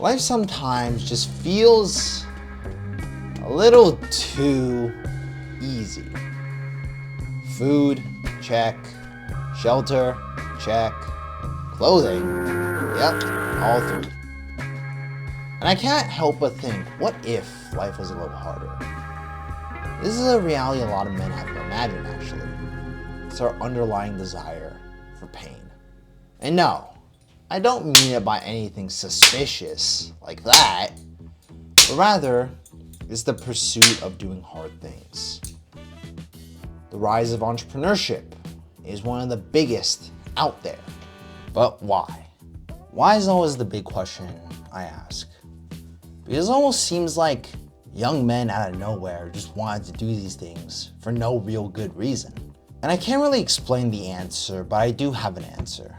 Life sometimes just feels a little too easy. Food, check. Shelter, check. Clothing, yep, all three. And I can't help but think, what if life was a little harder? This is a reality a lot of men have to imagine, actually. It's our underlying desire for pain. And no, I don't mean it by anything suspicious like that, but rather, it's the pursuit of doing hard things. The rise of entrepreneurship is one of the biggest out there. But why? Why is always the big question I ask. Because it almost seems like young men out of nowhere just wanted to do these things for no real good reason. And I can't really explain the answer, but I do have an answer.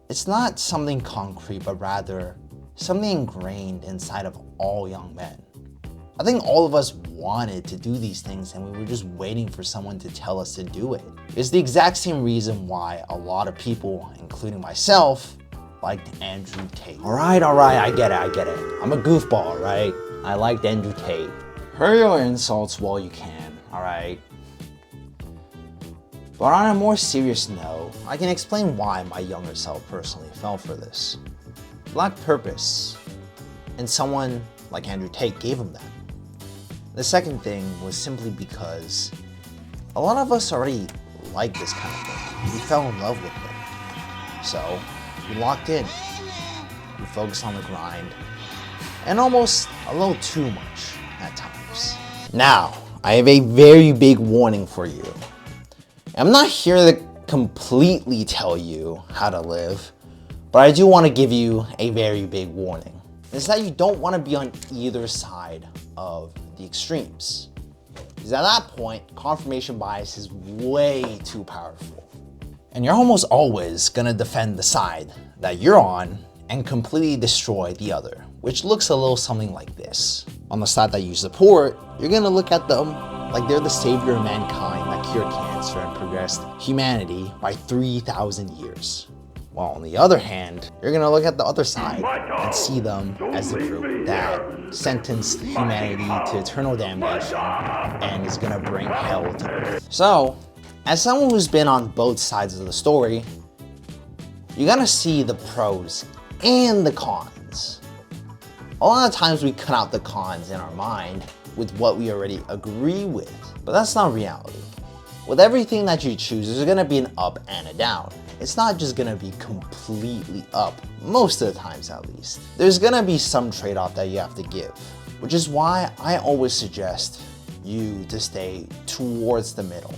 It's not something concrete, but rather something ingrained inside of all young men. I think all of us wanted to do these things and we were just waiting for someone to tell us to do it. It's the exact same reason why a lot of people, including myself, liked Andrew Tate. All right, I get it. I'm a goofball, right? I liked Andrew Tate. Hurl your insults while you can, all right? But on a more serious note, I can explain why my younger self personally fell for this. He lacked purpose, and someone like Andrew Tate gave him that. The second thing was simply because a lot of us already like this kind of thing. We fell in love with it. So we locked in. We focused on the grind, and almost a little too much at times. Now, I have a very big warning for you. I'm not here to completely tell you how to live, but I do want to give you a very big warning. It's that you don't want to be on either side of the extremes. Because at that point, confirmation bias is way too powerful. And you're almost always gonna defend the side that you're on and completely destroy the other, which looks a little something like this. On the side that you support, you're gonna look at them like they're the savior of mankind that cured cancer and progressed humanity by 3,000 years. While on the other hand, you're gonna look at the other side and see them as the group that sentenced humanity to eternal damnation and is gonna bring hell to earth. So, as someone who's been on both sides of the story, you're gonna see the pros and the cons. A lot of times we cut out the cons in our mind with what we already agree with, but that's not reality. With everything that you choose, there's gonna be an up and a down. It's not just gonna be completely up, most of the times at least. There's gonna be some trade-off that you have to give, which is why I always suggest you to stay towards the middle.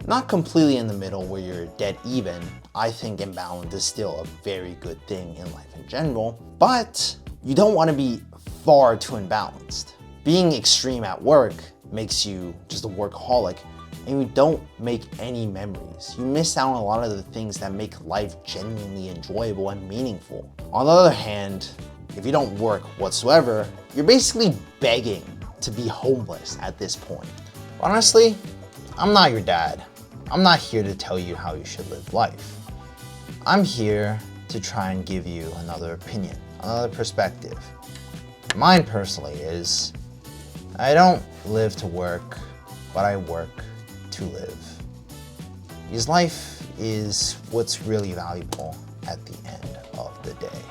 Not completely in the middle where you're dead even. I think imbalance is still a very good thing in life in general, but you don't wanna be far too imbalanced. Being extreme at work makes you just a workaholic, and you don't make any memories. You miss out on a lot of the things that make life genuinely enjoyable and meaningful. On the other hand, if you don't work whatsoever, you're basically begging to be homeless at this point. Honestly, I'm not your dad. I'm not here to tell you how you should live life. I'm here to try and give you another opinion, another perspective. Mine personally is, I don't live to work, but I work to live. Because life is what's really valuable at the end of the day.